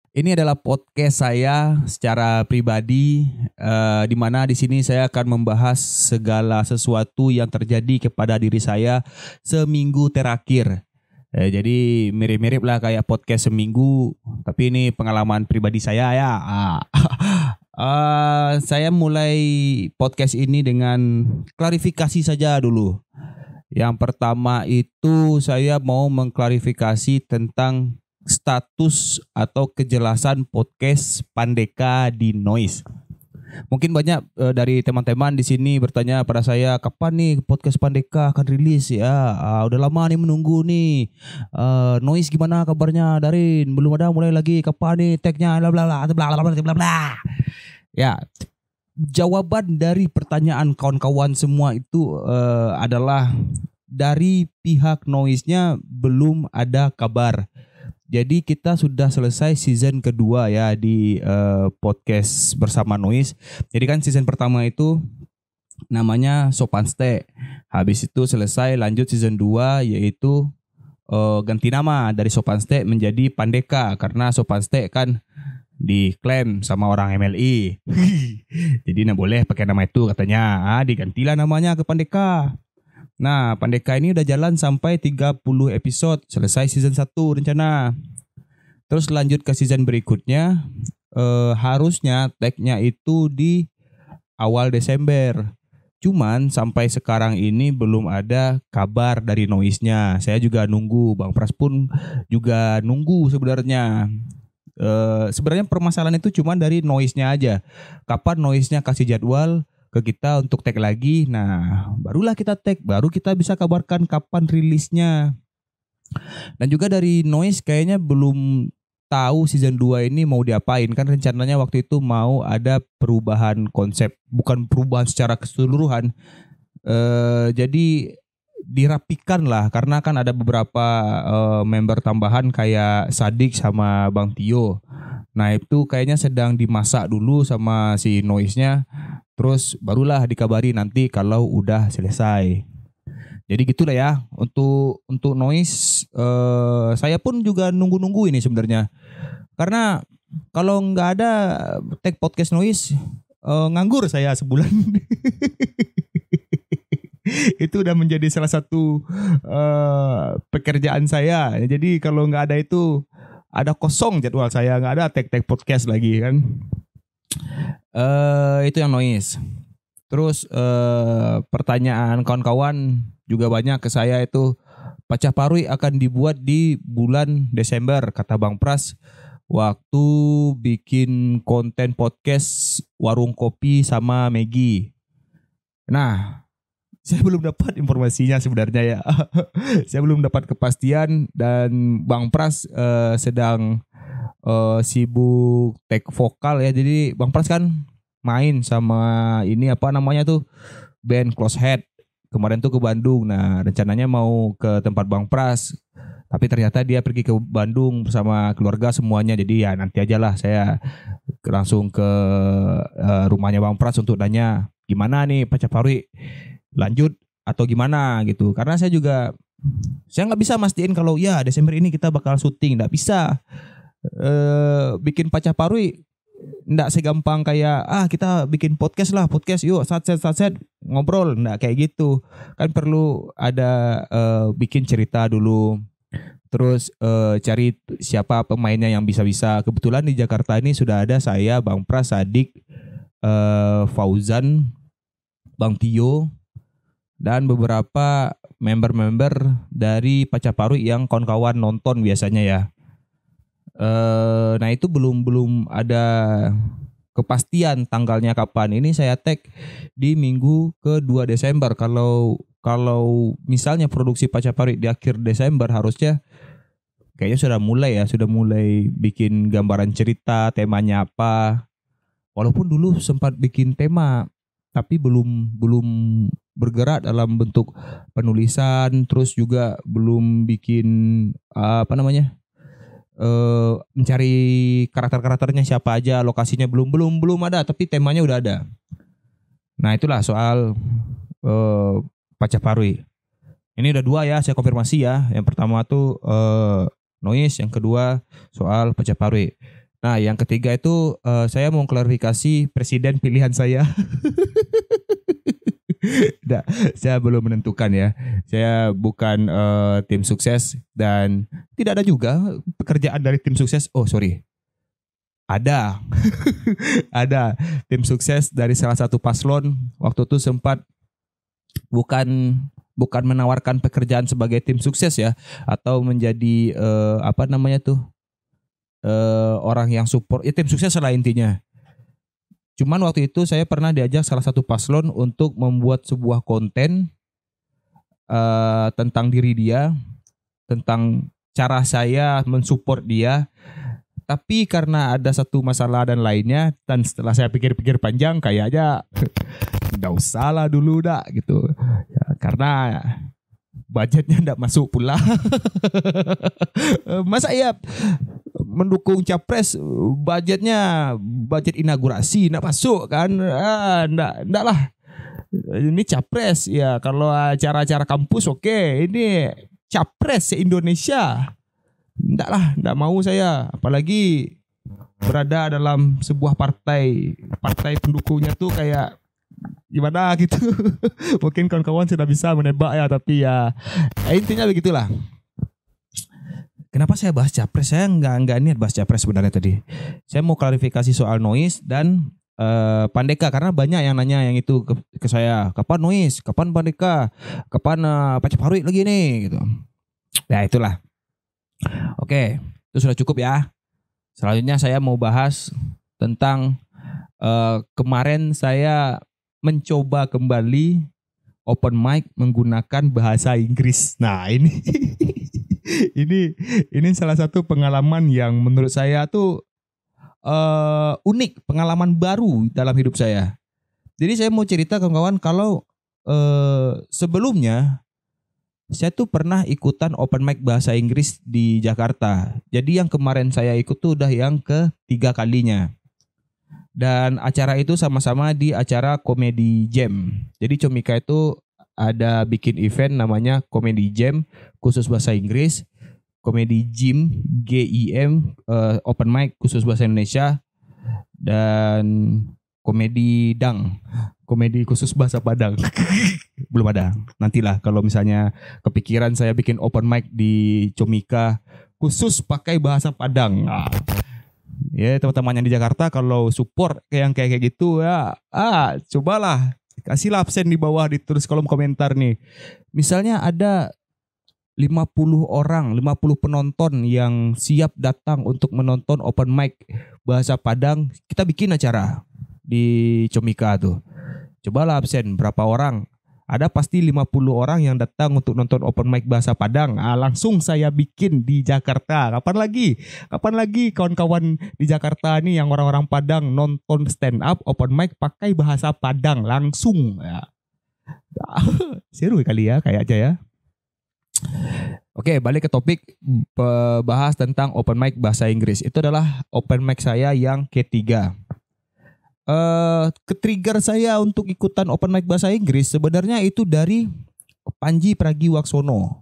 Ini adalah podcast saya secara pribadi, di mana di sini saya akan membahas segala sesuatu yang terjadi kepada diri saya seminggu terakhir. Jadi mirip-mirip lah kayak podcast seminggu, tapi ini pengalaman pribadi saya ya. Saya mulai podcast ini dengan klarifikasi saja dulu. Yang pertama itu saya mau mengklarifikasi tentang status atau kejelasan podcast Pandeka di Noise. Mungkin banyak dari teman-teman di sini bertanya pada saya, kapan nih podcast Pandeka akan rilis ya? Udah lama nih menunggu nih. Noise gimana kabarnya, Darin? Belum ada mulai lagi. Kapan nih tag-nya? Bla bla bla bla bla bla bla. Ya, jawaban dari pertanyaan kawan-kawan semua itu adalah dari pihak Noise-nya belum ada kabar. Jadi kita sudah selesai season kedua ya di podcast bersama Noise. Jadi kan season pertama itu namanya Sopan Stay. Habis itu selesai lanjut season 2 yaitu ganti nama dari Sopan Stay menjadi Pandeka karena Sopan Stay kan diklaim sama orang MLI. Jadi nggak boleh pakai nama itu katanya. Digantilah namanya ke Pandeka. Nah, Pandeka ini udah jalan sampai 30 episode, selesai season 1 rencana. Terus lanjut ke season berikutnya, harusnya tag-nya itu di awal Desember. Cuman sampai sekarang ini belum ada kabar dari Noise-nya. Saya juga nunggu, Bang Pras pun juga nunggu sebenarnya. Sebenarnya permasalahan itu cuma dari Noise-nya aja. Kapan Noise-nya kasih jadwal ke kita untuk tag lagi. Nah, barulah kita tag, baru kita bisa kabarkan kapan rilisnya. Dan juga dari Noise kayaknya belum tahu season 2 ini mau diapain. Kan rencananya waktu itu mau ada perubahan konsep, bukan perubahan secara keseluruhan. Jadi dirapikan lah, karena kan ada beberapa member tambahan kayak Sadik sama Bang Tio. Nah itu kayaknya sedang dimasak dulu sama si Noise-nya. Terus barulah dikabari nanti kalau udah selesai. Jadi gitulah ya untuk Noise. Saya pun juga nunggu-nunggu ini sebenarnya. Karena kalau nggak ada tag podcast Noise, nganggur saya sebulan. Itu udah menjadi salah satu pekerjaan saya. Jadi kalau nggak ada itu, ada kosong jadwal saya, nggak ada tag-tag podcast lagi kan. Itu yang Noise. Terus pertanyaan kawan-kawan juga banyak ke saya itu, Pacah Parui akan dibuat di bulan Desember kata Bang Pras waktu bikin konten podcast Warung Kopi sama Megi. Nah, saya belum dapat informasinya sebenarnya ya. Saya belum dapat kepastian dan Bang Pras sedang sibuk take vokal ya. Jadi Bang Pras kan main sama ini apa namanya tuh, band Close Head. Kemarin tuh ke Bandung. Nah, rencananya mau ke tempat Bang Pras. Tapi ternyata dia pergi ke Bandung bersama keluarga semuanya. Jadi ya nanti aja lah saya langsung ke rumahnya Bang Pras untuk nanya gimana nih Pacah Parui, lanjut atau gimana gitu. Karena saya nggak bisa mastiin kalau ya Desember ini kita bakal syuting, nggak bisa. Bikin Pacah Parui nggak segampang kayak kita bikin podcast yuk set ngobrol, nggak kayak gitu. Kan perlu ada bikin cerita dulu. Terus cari siapa pemainnya yang bisa-bisa. Kebetulan di Jakarta ini sudah ada saya, Bang Pras, Sadik, Fauzan, Bang Tio, dan beberapa member-member dari Pacah Parui yang kawan-kawan nonton biasanya ya. Nah itu belum ada kepastian tanggalnya kapan. Ini saya tag di minggu ke-2 Desember. Kalau misalnya produksi Pacah Parui di akhir Desember, harusnya kayaknya sudah mulai bikin gambaran cerita, temanya apa. Walaupun dulu sempat bikin tema, tapi belum bergerak dalam bentuk penulisan, terus juga belum bikin mencari karakternya siapa aja, lokasinya belum ada, tapi temanya udah ada. Nah itulah soal Pacah Parui. Ini udah 2 ya, saya konfirmasi ya. Yang pertama tuh Noise, yang kedua soal Pacah Parui. Nah, yang ketiga itu saya mau klarifikasi presiden pilihan saya. Tidak, saya belum menentukan ya. Saya bukan tim sukses dan tidak ada juga pekerjaan dari tim sukses. Oh, sorry. Ada. Ada tim sukses dari salah satu paslon waktu itu sempat bukan bukan menawarkan pekerjaan sebagai tim sukses ya atau menjadi apa namanya tuh orang yang support ya tim sukses lah intinya. Cuman waktu itu saya pernah diajak salah satu paslon untuk membuat sebuah konten tentang diri dia, tentang cara saya mensupport dia. Tapi karena ada satu masalah dan lainnya, dan setelah saya pikir-pikir panjang, kayaknya nggak usah lah dulu dah gitu. Ya, karena budgetnya nggak masuk pula. Masa ya mendukung capres budget inaugurasi nggak masuk kan? Nggak lah. Ini capres ya, kalau acara-acara kampus oke. Ini capres se-Indonesia. Enggak lah, enggak mau saya. Apalagi berada dalam sebuah partai pendukungnya tuh kayak gimana gitu. Mungkin kawan-kawan sudah bisa menebak ya, tapi ya intinya begitulah. Kenapa saya bahas capres? Saya enggak niat bahas capres sebenarnya tadi. Saya mau klarifikasi soal noise dan Pandeka, karena banyak yang nanya yang itu ke saya. Kapan noise? Kapan Pandeka? Kapan Pacaparuit lagi nih gitu. Ya itulah. Oke, itu sudah cukup ya. Selanjutnya saya mau bahas tentang kemarin saya mencoba kembali open mic menggunakan bahasa Inggris. Nah ini ini salah satu pengalaman yang menurut saya tuh unik, pengalaman baru dalam hidup saya. Jadi saya mau cerita kawan-kawan kalau sebelumnya saya tuh pernah ikutan open mic bahasa Inggris di Jakarta. Jadi yang kemarin saya ikut tuh udah yang ketiga kalinya. Dan acara itu sama-sama di acara Comedy Jam. Jadi Comika itu ada bikin event namanya Comedy Jam khusus bahasa Inggris. Comedy Gym, GIM, open mic khusus bahasa Indonesia. Dan Komedi Dang, komedi khusus bahasa Padang. Belum ada. Nantilah kalau misalnya kepikiran saya bikin open mic di Comika khusus pakai bahasa Padang. Ya teman-teman yang di Jakarta kalau support kayak gitu ya, cobalah kasihlah absen di bawah ditulis kolom komentar nih. Misalnya ada 50 orang, 50 penonton yang siap datang untuk menonton open mic bahasa Padang, kita bikin acara di Comika tuh. Cobalah absen berapa orang. Ada pasti 50 orang yang datang untuk nonton open mic bahasa Padang. Langsung saya bikin di Jakarta. Kapan lagi kawan-kawan di Jakarta nih yang orang-orang Padang nonton stand up open mic pakai bahasa Padang langsung ya. Seru kali ya kayak aja ya. Oke, balik ke topik bahas tentang open mic bahasa Inggris. Itu adalah open mic saya yang ketiga. Ke-trigger saya untuk ikutan open mic bahasa Inggris sebenarnya itu dari Panji Pragiwaksono.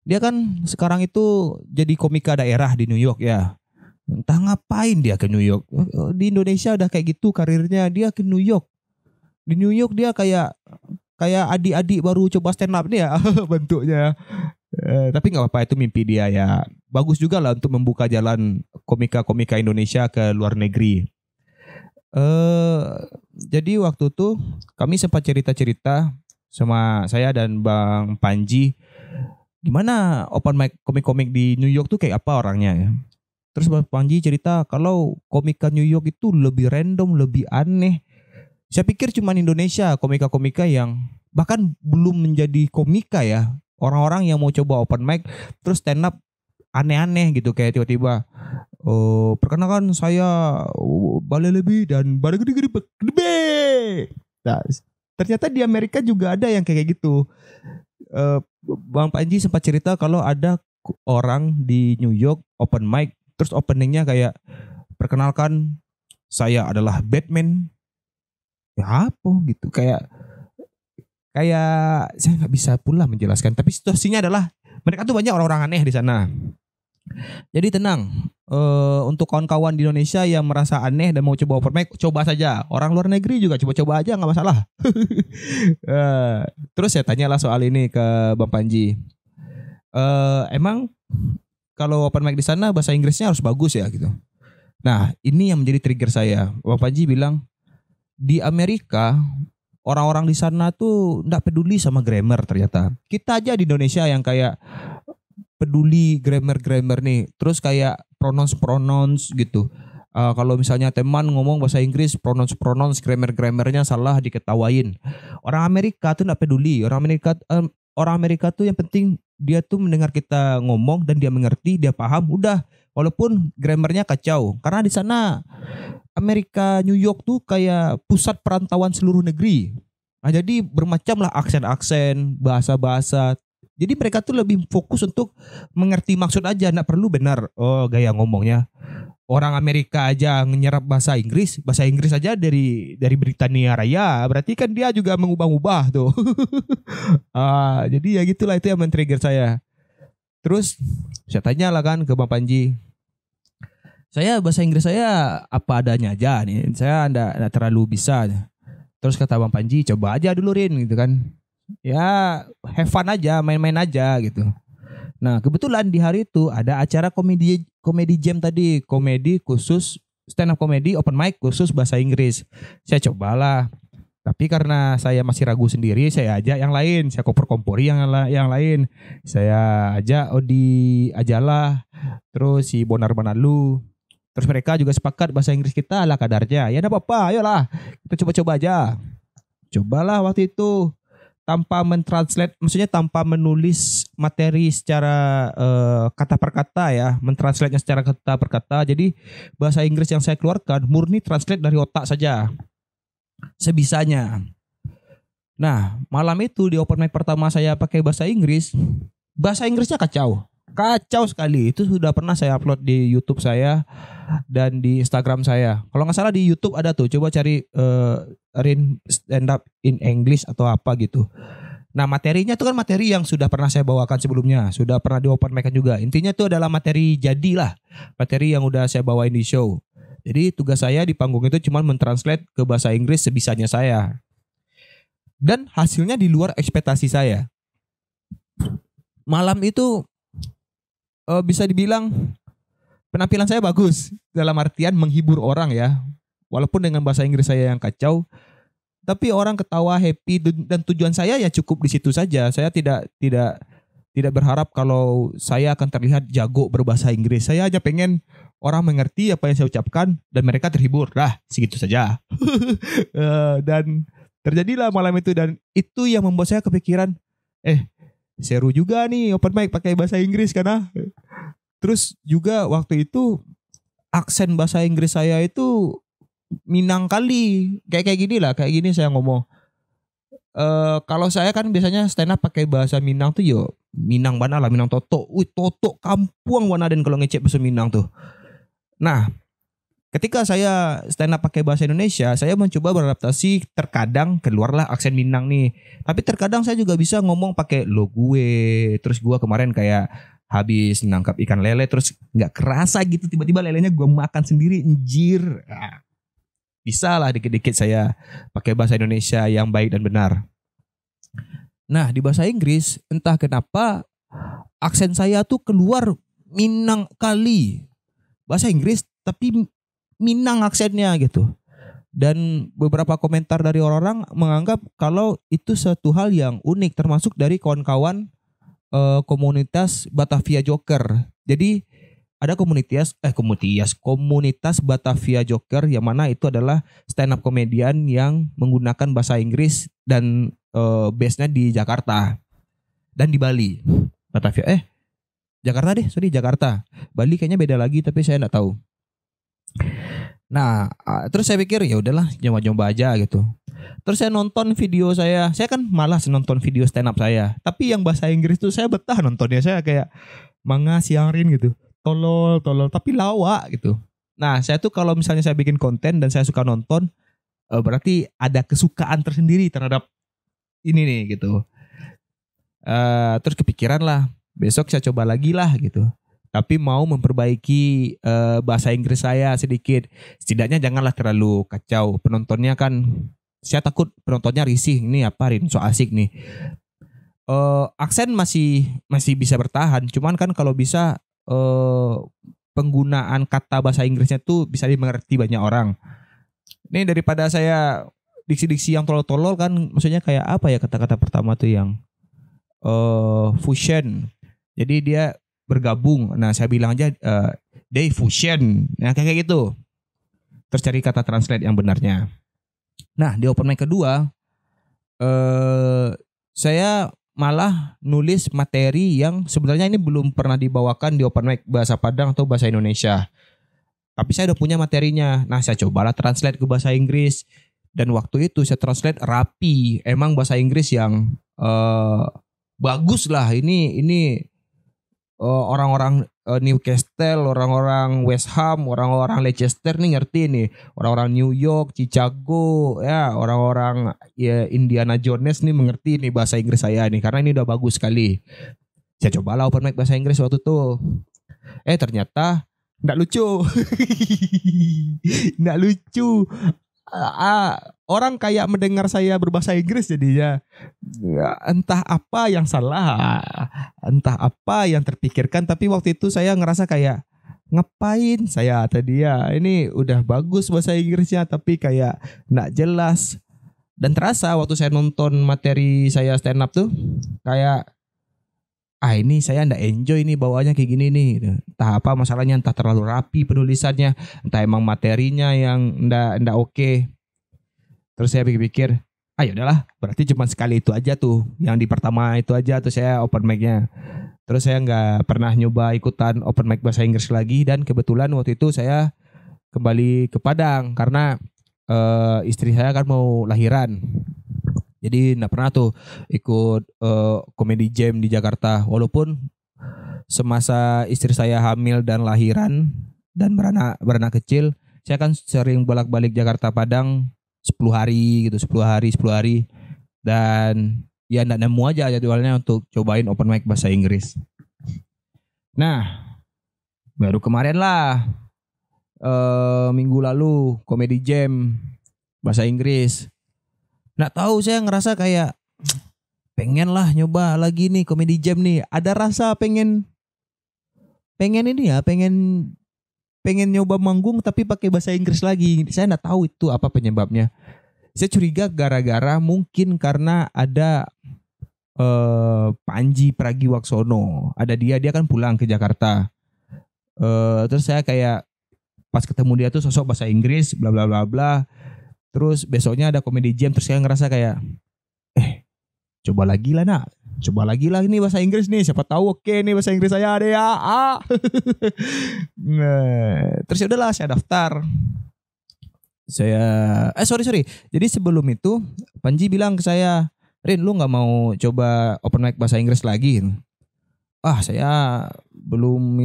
Dia kan sekarang itu jadi komika daerah di New York ya. Entah ngapain dia ke New York. Di Indonesia udah kayak gitu karirnya, dia ke New York. Di New York dia kayak adik-adik baru coba stand up nih ya bentuknya. Tapi nggak apa-apa, itu mimpi dia ya. Bagus juga lah untuk membuka jalan komika-komika Indonesia ke luar negeri. Jadi waktu itu kami sempat cerita-cerita sama saya dan Bang Panji, gimana open mic komik-komik di New York tuh kayak apa orangnya ya. Terus Bang Panji cerita kalau komika New York itu lebih random, lebih aneh. Saya pikir cuma Indonesia komika-komika yang bahkan belum menjadi komika ya, orang-orang yang mau coba open mic terus stand up aneh-aneh gitu, kayak tiba-tiba perkenalkan saya Bale Lebih dan Bale Gede-Gede. Nah, ternyata di Amerika juga ada yang kayak gitu. Bang Panji sempat cerita kalau ada orang di New York open mic terus openingnya kayak perkenalkan saya adalah Batman. Ya apa gitu, kayak saya nggak bisa pula menjelaskan, tapi situasinya adalah mereka tuh banyak orang-orang aneh di sana. Jadi tenang, untuk kawan-kawan di Indonesia yang merasa aneh dan mau coba open mic, coba saja. Orang luar negeri juga coba-coba aja, nggak masalah. Eh, Terus saya tanyalah soal ini ke Bang Panji. Emang kalau open mic di sana bahasa Inggrisnya harus bagus ya gitu. Nah, ini yang menjadi trigger saya. Bang Panji bilang di Amerika orang-orang di sana tuh nggak peduli sama grammar ternyata. Kita aja di Indonesia yang kayak peduli grammar nih. Terus kayak pronounce gitu. Kalau misalnya teman ngomong bahasa Inggris, pronounce grammarnya salah diketawain. Orang Amerika tuh nggak peduli. Orang Amerika tuh yang penting dia tuh mendengar kita ngomong dan dia mengerti, dia paham, udah. Walaupun grammarnya kacau. Karena di sana Amerika New York tuh kayak pusat perantauan seluruh negeri. Nah, jadi bermacam lah aksen-aksen, bahasa-bahasa. Jadi mereka tuh lebih fokus untuk mengerti maksud aja, nggak perlu benar. Oh, gaya ngomongnya. Orang Amerika aja menyerap bahasa Inggris aja dari Britania Raya, berarti kan dia juga mengubah-ubah tuh. Jadi ya gitulah itu yang men-trigger saya. Terus saya tanya lah kan ke Bang Panji, saya bahasa Inggris saya apa adanya aja nih, saya enggak terlalu bisa. Terus kata Bang Panji, coba aja dulu Rin gitu kan. Ya have fun aja, main-main aja gitu. Nah kebetulan di hari itu ada acara komedi jam tadi, komedi khusus stand up comedy open mic khusus bahasa Inggris. Saya cobalah. Tapi karena saya masih ragu sendiri, saya ajak yang lain, saya kompor-kompori yang lain. Saya ajak Odi Ajalah, terus si Bonar Manalu. Terus mereka juga sepakat bahasa Inggris kita ala kadarnya. Ya enggak apa-apa, ayolah. Kita coba-coba aja. Cobalah waktu itu tanpa mentranslate, maksudnya tanpa menulis materi secara kata per kata ya, mentranslate-nya secara kata per kata. Jadi bahasa Inggris yang saya keluarkan murni translate dari otak saja, sebisanya. Nah, malam itu di open mic pertama saya pakai bahasa Inggrisnya kacau. Kacau sekali. Itu sudah pernah saya upload di YouTube saya dan di Instagram saya. Kalau nggak salah di YouTube ada tuh. Coba cari Rin stand up in English atau apa gitu. Nah materinya itu kan materi yang sudah pernah saya bawakan sebelumnya. Sudah pernah di open mic juga. Intinya itu adalah materi jadilah. Materi yang udah saya bawain di show. Jadi tugas saya di panggung itu cuma mentranslate ke bahasa Inggris sebisanya saya. Dan hasilnya di luar ekspektasi saya. Malam itu bisa dibilang penampilan saya bagus dalam artian menghibur orang ya. Walaupun dengan bahasa Inggris saya yang kacau, tapi orang ketawa happy dan tujuan saya ya cukup di situ saja. Saya tidak berharap kalau saya akan terlihat jago berbahasa Inggris. Saya aja pengen orang mengerti apa yang saya ucapkan dan mereka terhibur. Segitu saja. Dan terjadilah malam itu dan itu yang membuat saya kepikiran, seru juga nih open mic pakai bahasa Inggris karena. Terus juga waktu itu aksen bahasa Inggris saya itu Minang kali, kayak gini lah, kayak gini saya ngomong. Kalau saya kan biasanya stand up pakai bahasa Minang tuh yo Minang mana lah, Minang Toto. Toto kampung Wanaden kalau ngecek bahasa Minang tuh. Nah, ketika saya stand up pakai bahasa Indonesia, saya mencoba beradaptasi, terkadang keluarlah aksen Minang nih. Tapi terkadang saya juga bisa ngomong pakai lo gue. Terus gue kemarin kayak habis nangkap ikan lele terus nggak kerasa gitu tiba-tiba lelenya gue makan sendiri, anjir. Bisa lah dikit-dikit saya pakai bahasa Indonesia yang baik dan benar. Nah di bahasa Inggris entah kenapa aksen saya tuh keluar Minang kali. Bahasa Inggris tapi Minang aksennya gitu. Dan beberapa komentar dari orang-orang menganggap kalau itu satu hal yang unik, termasuk dari kawan-kawan komunitas Batavia Joker. Jadi ada komunitas Batavia Joker yang mana itu adalah stand up komedian yang menggunakan bahasa Inggris dan base-nya di Jakarta dan di Bali. Batavia Jakarta. Bali kayaknya beda lagi tapi saya enggak tahu. Nah, terus saya pikir ya udahlah coba-coba aja gitu. Terus saya nonton video saya kan malas nonton video stand up saya. Tapi yang bahasa Inggris tuh saya betah nontonnya. Saya kayak manga siarin gitu. Tolol tapi lawak gitu. Nah, saya tuh kalau misalnya saya bikin konten dan saya suka nonton, berarti ada kesukaan tersendiri terhadap ini nih gitu. Terus kepikiran lah, besok saya coba lagi lah gitu. tapi mau memperbaiki bahasa Inggris saya sedikit. Setidaknya janganlah terlalu kacau. Penontonnya kan, saya takut penontonnya risih. Ini apa Rin, so asik nih. Aksen masih bisa bertahan, cuman kan kalau bisa penggunaan kata bahasa Inggrisnya tuh bisa dimengerti banyak orang. Ini daripada saya diksi-diksi yang tolol-tolol kan, maksudnya kayak apa ya kata-kata pertama tuh yang fusion. Jadi dia bergabung. Nah saya bilang aja they fusion. Nah kayak gitu. Terus cari kata translate yang benarnya. Nah di open mic kedua saya malah nulis materi yang sebenarnya ini belum pernah dibawakan di open mic bahasa Padang atau bahasa Indonesia. Tapi saya udah punya materinya. Nah saya cobalah translate ke bahasa Inggris. Dan waktu itu saya translate rapi. Emang bahasa Inggris yang bagus lah. Ini orang-orang Newcastle, orang-orang West Ham, orang-orang Leicester nih ngerti nih. Orang-orang New York, Chicago, ya orang-orang ya, Indiana Jones nih mengerti nih bahasa Inggris saya nih. Karena ini udah bagus sekali. Saya cobalah open mic bahasa Inggris waktu itu. Ternyata nggak lucu. Nggak lucu. Orang kayak mendengar saya berbahasa Inggris jadinya. Entah apa yang salah, entah apa yang terpikirkan, tapi waktu itu saya ngerasa kayak ngapain saya tadi ya, ini udah bagus bahasa Inggrisnya tapi kayak nggak jelas. Dan terasa waktu saya nonton materi saya stand up tuh kayak ini saya nggak enjoy nih bawaannya kayak gini nih. Entah apa masalahnya, entah terlalu rapi penulisannya, entah emang materinya yang nggak oke. Terus saya pikir-pikir, ya udahlah, berarti cuma sekali itu aja tuh, yang di pertama itu aja tuh saya open mic-nya. Terus saya nggak pernah nyoba ikutan open mic bahasa Inggris lagi, dan kebetulan waktu itu saya kembali ke Padang karena istri saya kan mau lahiran. Jadi nggak pernah tuh ikut comedy jam di Jakarta. Walaupun semasa istri saya hamil dan lahiran dan beranak kecil, saya kan sering bolak-balik Jakarta Padang 10 hari gitu, 10 hari. Dan ya nggak nemu aja jadwalnya untuk cobain open mic bahasa Inggris. Nah, baru kemarin lah minggu lalu comedy jam bahasa Inggris. Nggak tahu, saya ngerasa kayak pengen lah nyoba lagi nih comedy jam nih. Ada rasa pengen ini ya, pengen nyoba manggung tapi pakai bahasa Inggris lagi. Saya nggak tahu itu apa penyebabnya. Saya curiga gara-gara mungkin karena ada Panji Pragiwaksono. Ada dia kan pulang ke Jakarta. Terus saya kayak pas ketemu dia tuh sosok bahasa Inggris bla bla bla bla. Terus besoknya ada comedy jam, terus saya ngerasa kayak coba lagi lah nak. Coba lagi lah ini bahasa Inggris nih. Siapa tahu oke nih bahasa Inggris saya ada ya. Nah, terus udahlah saya daftar. Sorry. Jadi sebelum itu Panji bilang ke saya, Rin, lu nggak mau coba open mic bahasa Inggris lagi? Saya belum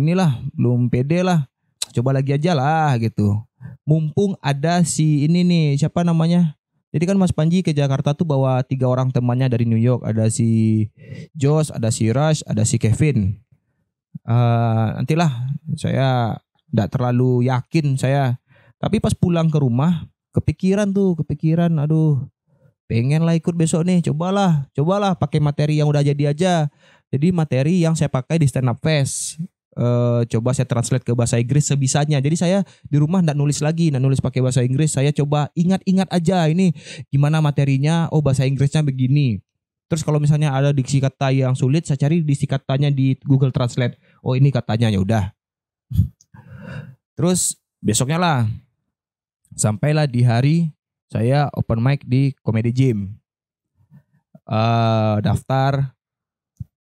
pede lah. Coba lagi aja lah gitu. Mumpung ada si ini nih, siapa namanya? Jadi kan Mas Panji ke Jakarta tuh bawa 3 orang temannya dari New York. Ada si Josh, ada si Rush, ada si Kevin. Nantilah, saya gak terlalu yakin saya. Tapi pas pulang ke rumah, kepikiran, aduh, pengen lah ikut besok nih. Cobalah pakai materi yang udah jadi aja. Jadi materi yang saya pakai di stand up fest. Coba saya translate ke bahasa Inggris sebisanya. Jadi saya di rumah nggak nulis pakai bahasa Inggris. Saya coba ingat aja ini gimana materinya. Bahasa Inggrisnya begini. Terus kalau misalnya ada diksi kata yang sulit, saya cari diksi katanya di Google Translate. Ini katanya, ya udah. Terus besoknya lah, sampailah di hari saya open mic di Comedy Gym. Daftar,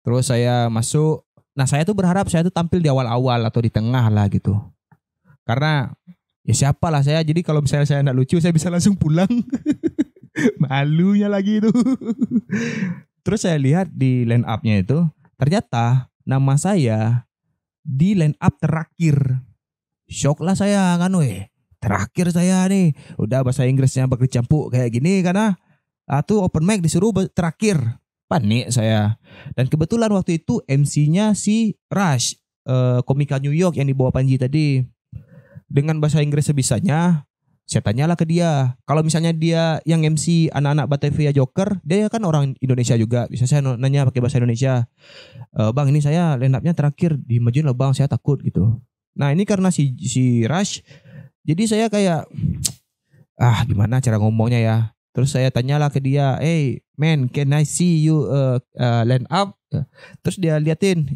terus saya masuk. Nah saya tuh berharap saya tuh tampil di awal-awal atau di tengah lah gitu. Karena ya siapa lah saya. Jadi kalau misalnya saya gak lucu, saya bisa langsung pulang. Malunya lagi itu. Terus saya lihat di line up-nya itu, ternyata nama saya di line up terakhir. Shock lah saya kan, terakhir saya nih. Udah bahasa Inggrisnya bercampur kayak gini karena tuh open mic disuruh terakhir. Panik saya. Dan kebetulan waktu itu MC-nya si Rush. komika New York yang dibawa Panji tadi. Dengan bahasa Inggris sebisanya, saya tanyalah ke dia. Kalau misalnya dia yang MC anak-anak Batavia Joker, dia kan orang Indonesia juga. Bisa saya nanya pakai bahasa Indonesia. Bang, ini saya line up-nya terakhir dimajuin loh bang, saya takut gitu. Nah ini karena si Rush, jadi saya kayak gimana cara ngomongnya ya. Terus saya tanyalah ke dia, hey man, can I see you line up? Terus dia liatin,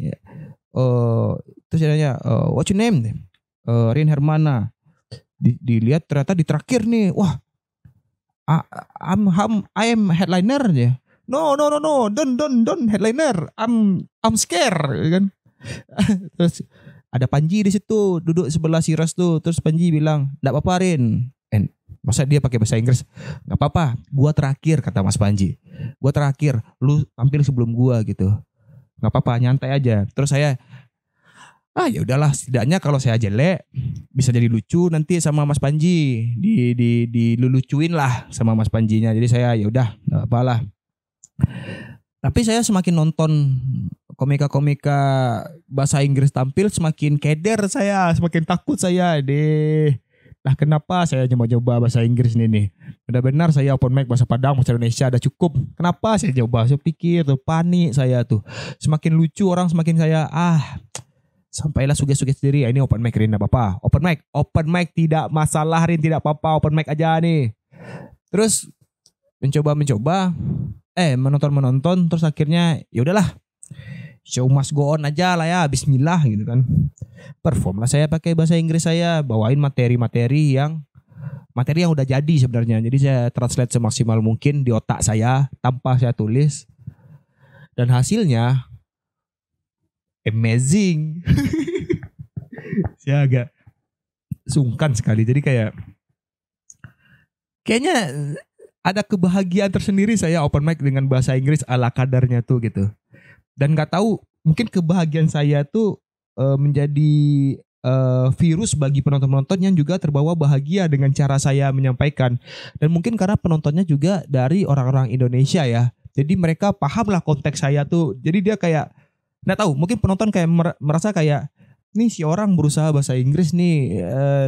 terus dia nanya, what's your name? Rin Hermana. Dilihat ternyata di terakhir nih, wah, I am headliner ya. No, don't headliner. I'm scared, kan? Terus ada Panji di situ, duduk sebelah si Ras tuh. Terus Panji bilang, "Enggak apa-apa Rin." Masa dia pakai bahasa Inggris? "Enggak apa-apa, gua terakhir," kata Mas Panji. "Gua terakhir, lu tampil sebelum gua gitu. Enggak apa-apa, nyantai aja." Terus saya ya udahlah, setidaknya kalau saya jelek bisa jadi lucu nanti sama Mas Panji, dilulucuin lah sama Mas Panjinya. Jadi saya ya udah enggak apalah. Tapi saya semakin nonton komika-komika bahasa Inggris tampil, semakin keder saya, semakin takut saya deh. Nah kenapa saya nyoba bahasa Inggris nih? Benar-benar saya open mic bahasa Padang, bahasa Indonesia ada cukup. Kenapa saya coba? Saya pikir tuh, panik saya tuh. Semakin lucu orang, semakin saya sampailah suges-suges sendiri. Ini open mic Rin, apa-apa. Open mic tidak masalah Rin, tidak apa-apa. Open mic aja nih. Terus mencoba, menonton. Terus akhirnya ya udahlah, show must go on aja lah ya. Bismillah gitu kan. Perform lah saya pakai bahasa Inggris, saya bawain materi yang udah jadi sebenarnya. Jadi saya translate semaksimal mungkin di otak saya tanpa saya tulis. Dan hasilnya amazing. Saya agak sungkan sekali. Jadi kayaknya ada kebahagiaan tersendiri saya open mic dengan bahasa Inggris ala kadarnya tuh gitu. Dan nggak tahu, mungkin kebahagiaan saya tuh menjadi virus bagi penonton-penonton yang juga terbawa bahagia dengan cara saya menyampaikan. Dan mungkin karena penontonnya juga dari orang-orang Indonesia ya. Jadi mereka paham lah konteks saya tuh. Jadi dia kayak nggak tahu, mungkin penonton kayak merasa kayak nih si orang berusaha bahasa Inggris nih,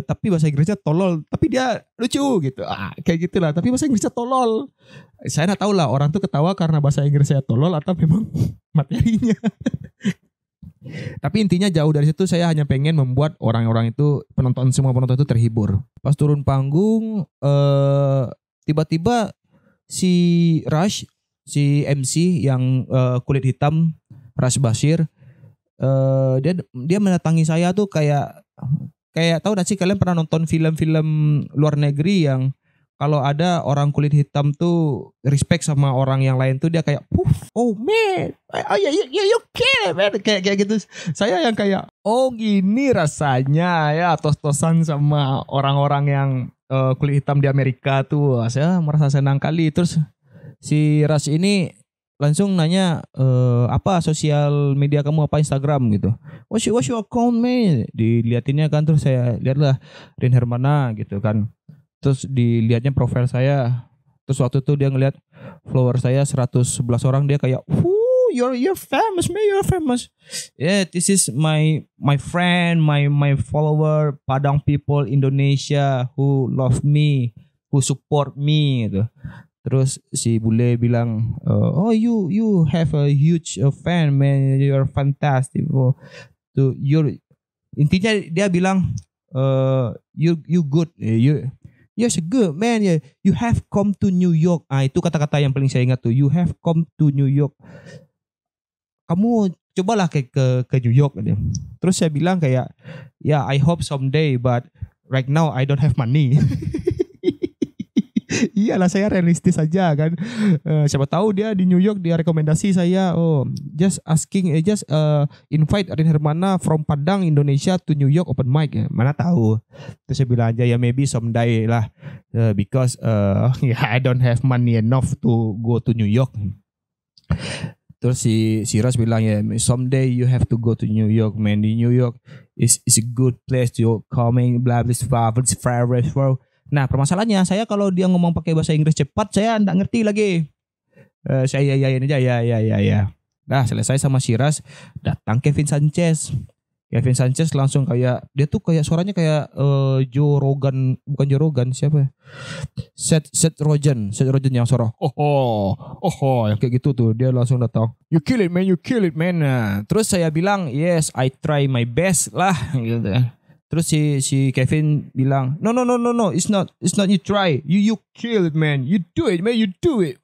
tapi bahasa Inggrisnya tolol, tapi dia lucu gitu, kayak gitulah. Tapi bahasa Inggrisnya tolol. Saya nggak tahu lah orang tuh ketawa karena bahasa Inggris saya tolol atau memang materinya. Tapi intinya jauh dari situ, saya hanya pengen membuat orang-orang itu, semua penonton itu terhibur. Pas turun panggung, tiba-tiba si Rush, si MC yang kulit hitam, Rush Bashir, dia mendatangi saya tuh kayak tahu gak sih kalian pernah nonton film-film luar negeri yang kalau ada orang kulit hitam tuh respect sama orang yang lain tuh dia kayak oh man, you kill it man, kayak gitu. Saya yang kayak gini rasanya ya tos-tosan sama orang-orang yang kulit hitam di Amerika tuh. Saya merasa senang kali. Terus si Rush ini langsung nanya, apa sosial media kamu, apa Instagram gitu. What's your account man? Diliatinnya kan, terus saya lihatlah Rin Hermana gitu kan. Terus dilihatnya profil saya. Terus waktu itu dia ngeliat follower saya 111 orang, dia kayak, you're famous man, you're famous. Yeah, this is my friend, my follower, Padang people Indonesia who love me, who support me gitu. Terus si bule bilang, you have a huge fan man, you're fantastic. Intinya dia bilang, you good, you're so good man, you have come to New York. Itu kata-kata yang paling saya ingat tuh, you have come to New York. Kamu cobalah ke New York. Terus saya bilang kayak, I hope someday, but right now I don't have money. Iyalah, saya realistis aja kan. Siapa tahu dia di New York, dia rekomendasi saya, just invite Rin Hermana from Padang Indonesia to New York open mic. Mana tahu. Terus saya bilang aja, maybe someday lah, because I don't have money enough to go to New York. Terus si Ras bilang, someday you have to go to New York man. Di New York is a good place to coming blah blah blah. Nah permasalahannya, saya kalau dia ngomong pakai bahasa Inggris cepat, saya enggak ngerti lagi. Saya yain aja, ya. Nah selesai sama si Ras, datang Kevin Sanchez. Kevin Sanchez langsung kayak dia tuh kayak suaranya kayak Joe Rogan, bukan Joe Rogan, siapa ya? Seth Rogen yang suara yang kayak gitu tuh, dia langsung datang, you kill it man. Nah, terus saya bilang yes I try my best lah gitu. Terus si Kevin bilang no it's not you try, you kill it man, you do it man, you do it.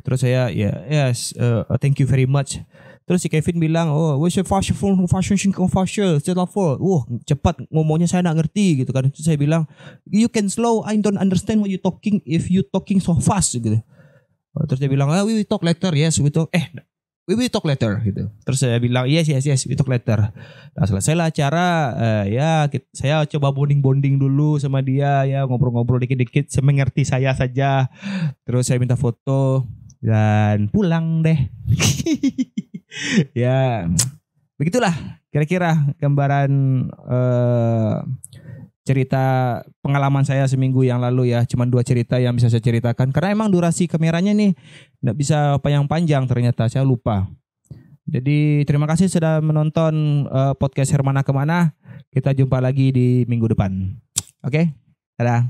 Terus saya yes thank you very much. Terus si Kevin bilang, oh, what's your fashion, cepat ngomongnya saya nak ngerti gitu kan. Terus saya bilang, you can slow, I don't understand what you talking if you talking so fast gitu. Terus dia bilang, we will talk later, yes, we will talk later gitu. Terus saya bilang, yes, we talk later. Nah, selesailah acara, saya coba bonding dulu sama dia, ya ngobrol-ngobrol dikit-dikit, saya mengerti saya saja. Terus saya minta foto dan pulang deh. Ya, begitulah kira-kira gambaran cerita pengalaman saya seminggu yang lalu ya. Cuman 2 cerita yang bisa saya ceritakan karena emang durasi kameranya nih nggak bisa panjang-panjang, ternyata saya lupa. Jadi terima kasih sudah menonton podcast Hermana Kemana. Kita jumpa lagi di minggu depan. Oke, dadah.